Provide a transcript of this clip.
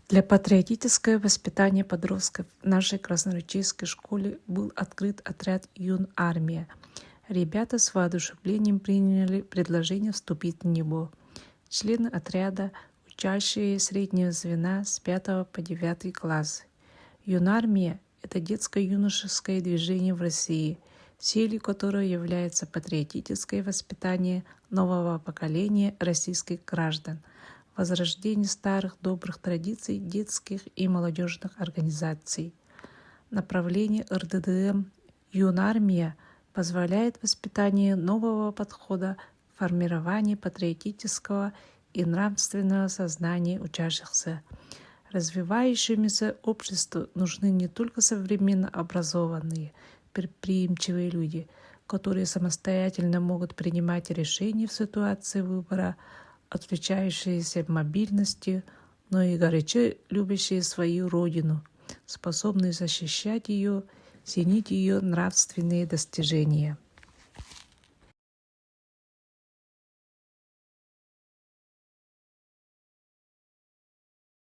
Для патриотического воспитания подростков в нашей красноречийской школе был открыт отряд «Юнармия». Ребята с воодушевлением приняли предложение вступить в него. Члены отряда, учащие среднего звена с 5 по 9 класс. «Юнармия» — это детско-юношеское движение в России, целью которого является патриотическое воспитание нового поколения российских граждан, возрождение старых добрых традиций детских и молодежных организаций. Направление РДДМ «Юнармия» позволяет воспитанию нового подхода к формированию патриотического и нравственного сознания учащихся. Развивающемуся обществу нужны не только современно образованные, предприимчивые люди, которые самостоятельно могут принимать решения в ситуации выбора, отличающиеся мобильностью, но и горячо любящие свою родину, способные защищать ее, ценить ее нравственные достижения.